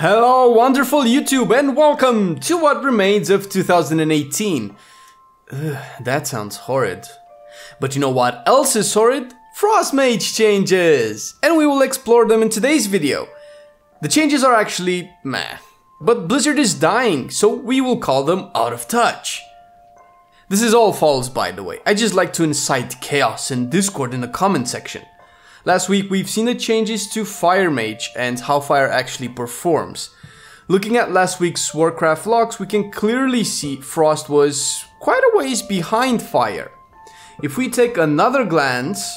Hello wonderful YouTube and welcome to what remains of 2018. That sounds horrid. But you know what else is horrid? Frost Mage changes! And we will explore them in today's video. The changes are actually meh. But Blizzard is dying, so we will call them out of touch. This is all false, by the way. I just like to incite chaos and discord in the comment section. Last week we've seen the changes to Fire Mage and how fire actually performs. Looking at last week's Warcraft logs, we can clearly see Frost was quite a ways behind Fire. If we take another glance,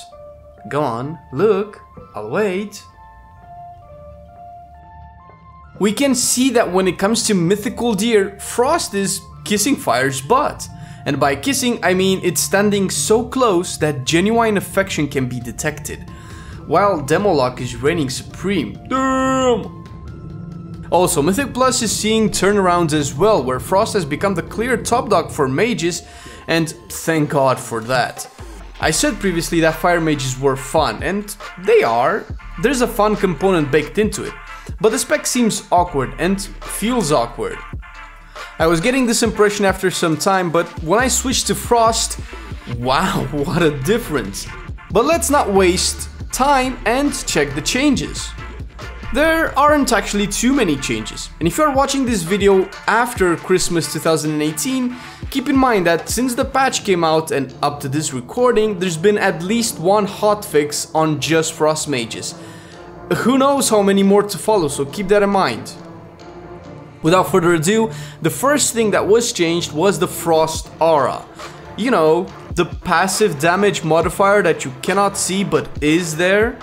go on, look, I'll wait. We can see that when it comes to mythical deer, Frost is kissing Fire's butt. And by kissing, I mean it's standing so close that genuine affection can be detected. While Demolock is reigning supreme. Damn! Also, Mythic Plus is seeing turnarounds as well, where Frost has become the clear top dog for mages, and thank God for that. I said previously that fire mages were fun, and they are. There's a fun component baked into it, but the spec seems awkward and feels awkward. I was getting this impression after some time, but when I switched to Frost, wow, what a difference. But let's not waste time and check the changes. There aren't actually too many changes, and if you are watching this video after Christmas 2018, keep in mind that since the patch came out and up to this recording, there's been at least one hotfix on just Frost Mages. Who knows how many more to follow, so keep that in mind. Without further ado, the first thing that was changed was the Frost Aura. You know, the passive damage modifier that you cannot see but is there.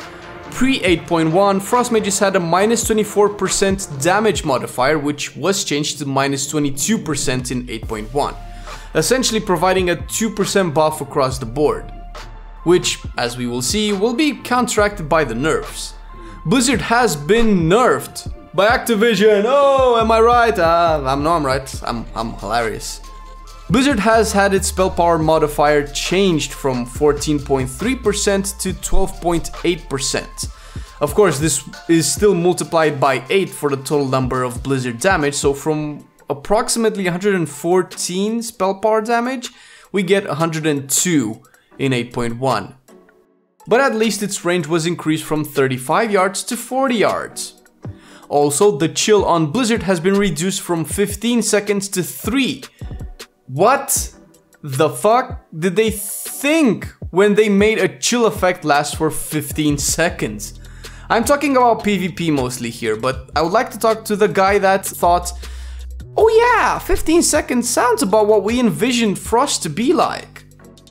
Pre 8.1, Frost Mages had a minus 24% damage modifier, which was changed to minus 22% in 8.1, essentially providing a 2% buff across the board, which, as we will see, will be counteracted by the nerfs. Blizzard has been nerfed by Activision. Oh, am I right? I'm right. I'm hilarious. Blizzard has had its spell power modifier changed from 14.3% to 12.8%. Of course, this is still multiplied by 8 for the total number of Blizzard damage, so from approximately 114 spell power damage, we get 102 in 8.1. But at least its range was increased from 35 yards to 40 yards. Also, the chill on Blizzard has been reduced from 15 seconds to 3. What the fuck did they think when they made a chill effect last for 15 seconds? I'm talking about PvP mostly here, but I would like to talk to the guy that thought, oh yeah, 15 seconds sounds about what we envisioned Frost to be like.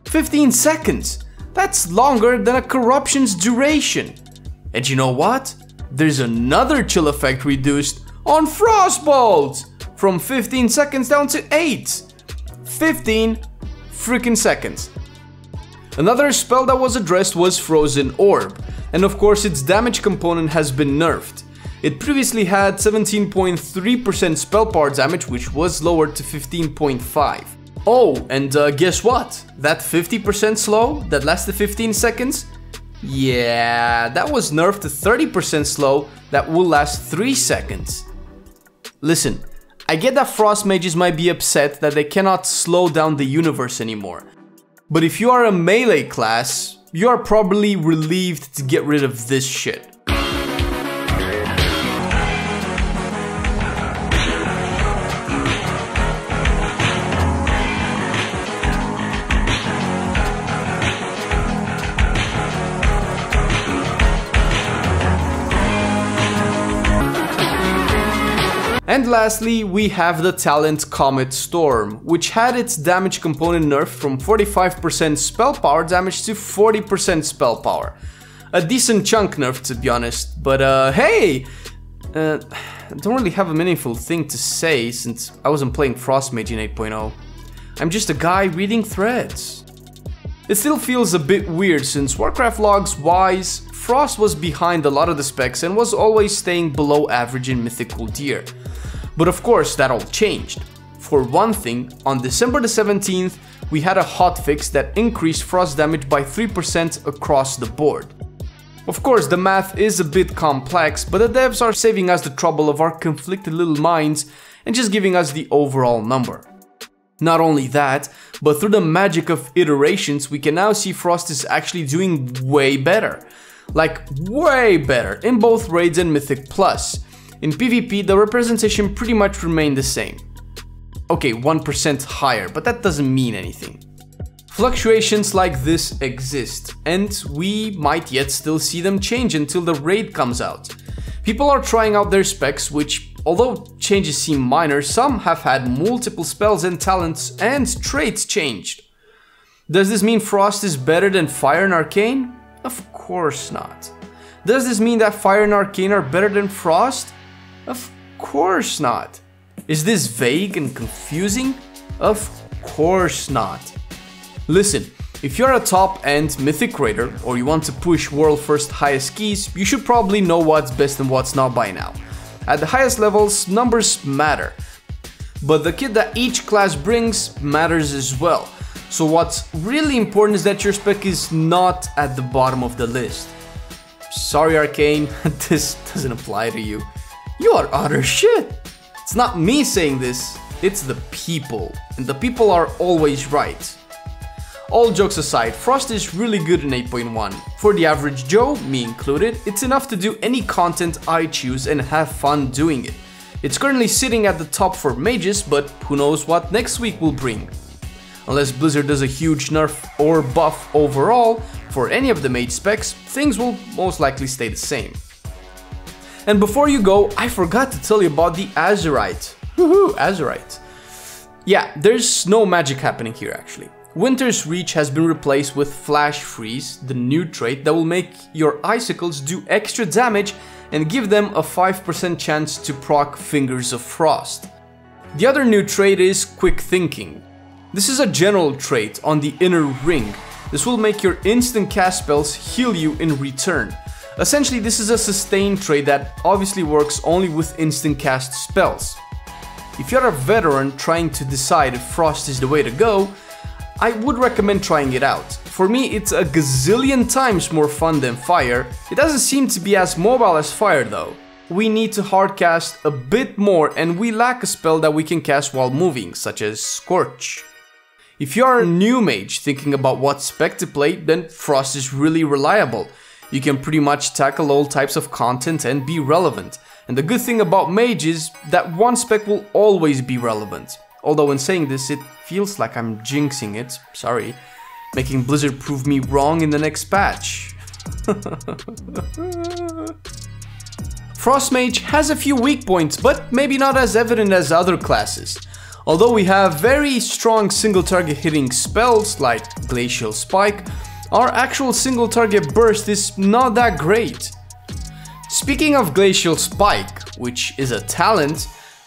15 seconds, that's longer than a corruption's duration. And you know what? There's another chill effect reduced on Frostbolt from 15 seconds down to 8. 15 freaking seconds. Another spell that was addressed was Frozen Orb, and of course its damage component has been nerfed. It previously had 17.3% spell power damage, which was lowered to 15.5. Oh, and guess what? That 50% slow that lasted 15 seconds? Yeah, that was nerfed to 30% slow that will last 3 seconds. Listen, I get that Frost Mages might be upset that they cannot slow down the universe anymore. But if you are a melee class, you are probably relieved to get rid of this shit. And lastly, we have the talent Comet Storm, which had its damage component nerfed from 45% spell power damage to 40% spell power. A decent chunk nerf, to be honest, but hey! I don't really have a meaningful thing to say since I wasn't playing Frost Mage in 8.0. I'm just a guy reading threads. It still feels a bit weird since Warcraft logs wise, Frost was behind a lot of the specs and was always staying below average in mythical deer. But of course that all changed. For one thing, on December the 17th, we had a hotfix that increased Frost damage by 3% across the board. Of course, the math is a bit complex, but the devs are saving us the trouble of our conflicted little minds and just giving us the overall number. Not only that, but through the magic of iterations, we can now see Frost is actually doing way better. Like, way better in both Raids and Mythic Plus. In PvP, the representation pretty much remained the same. Okay, 1% higher, but that doesn't mean anything. Fluctuations like this exist, and we might yet still see them change until the raid comes out. People are trying out their specs, which, although changes seem minor, some have had multiple spells and talents and traits changed. Does this mean Frost is better than Fire and Arcane? Of course not. Does this mean that Fire and Arcane are better than Frost? Of course not. Is this vague and confusing? Of course not. Listen, if you're a top-end Mythic Raider or you want to push world first highest keys, you should probably know what's best and what's not by now. At the highest levels, numbers matter. But the kit that each class brings matters as well. So what's really important is that your spec is not at the bottom of the list. Sorry Arcane, this doesn't apply to you. You are utter shit. It's not me saying this, it's the people. And the people are always right. All jokes aside, Frost is really good in 8.1. For the average Joe, me included, it's enough to do any content I choose and have fun doing it. It's currently sitting at the top for mages, but who knows what next week will bring. Unless Blizzard does a huge nerf or buff overall for any of the mage specs, things will most likely stay the same. And before you go, I forgot to tell you about the Azerite. Woohoo, Azerite. Yeah, there's no magic happening here actually. Winter's Reach has been replaced with Flash Freeze, the new trait that will make your icicles do extra damage and give them a 5% chance to proc Fingers of Frost. The other new trait is Quick Thinking. This is a general trait on the inner ring. This will make your instant cast spells heal you in return. Essentially, this is a sustain trait that obviously works only with instant cast spells. If you're a veteran trying to decide if Frost is the way to go, I would recommend trying it out. For me, it's a gazillion times more fun than Fire. It doesn't seem to be as mobile as Fire though. We need to hardcast a bit more and we lack a spell that we can cast while moving, such as Scorch. If you are a new mage thinking about what spec to play, then Frost is really reliable. You can pretty much tackle all types of content and be relevant. And the good thing about mage is that one spec will always be relevant. Although in saying this, it feels like I'm jinxing it, sorry, making Blizzard prove me wrong in the next patch. Frost Mage has a few weak points, but maybe not as evident as other classes. Although we have very strong single target hitting spells like Glacial Spike, our actual single target burst is not that great. Speaking of Glacial Spike, which is a talent,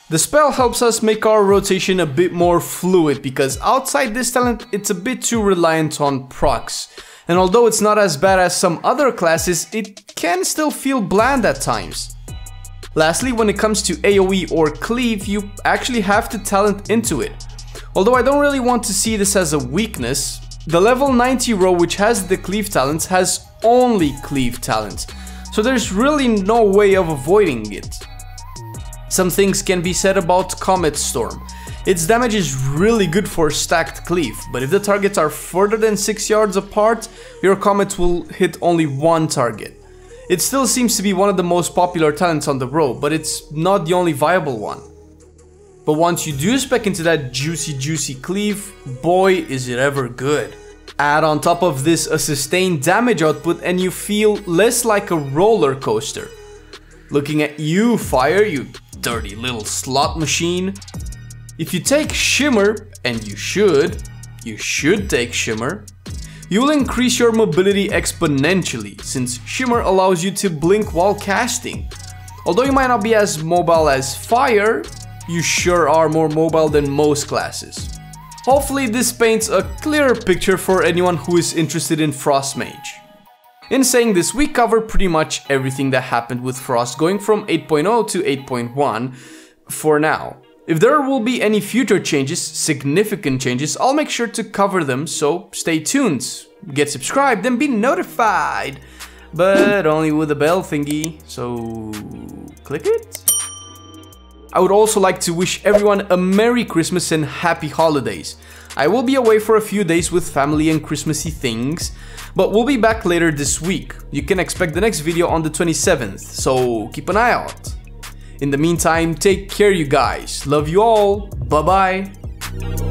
the spell helps us make our rotation a bit more fluid because outside this talent it's a bit too reliant on procs. And although it's not as bad as some other classes, it can still feel bland at times. Lastly, when it comes to AoE or cleave, you actually have to talent into it. Although I don't really want to see this as a weakness, the level 90 row which has the cleave talents has only cleave talent, so there's really no way of avoiding it. Some things can be said about Comet Storm. Its damage is really good for stacked cleave, but if the targets are further than 6 yards apart, your Comet will hit only one target. It still seems to be one of the most popular talents on the row, but it's not the only viable one. But once you do spec into that juicy cleave, boy is it ever good. Add on top of this a sustained damage output and you feel less like a roller coaster. Looking at you, Fire, you dirty little slot machine. If you take Shimmer, and you should take Shimmer, you will increase your mobility exponentially, since Shimmer allows you to blink while casting. Although you might not be as mobile as Fire, you sure are more mobile than most classes. Hopefully this paints a clearer picture for anyone who is interested in Frost Mage. In saying this, we cover pretty much everything that happened with Frost going from 8.0 to 8.1 for now. If there will be any future changes, significant changes, I'll make sure to cover them, so stay tuned, get subscribed and be notified. but only with the bell thingy, so click it. I would also like to wish everyone a Merry Christmas and Happy Holidays. I will be away for a few days with family and Christmassy things, but we'll be back later this week. You can expect the next video on the 27th, so keep an eye out. In the meantime, take care you guys. Love you all. Bye bye.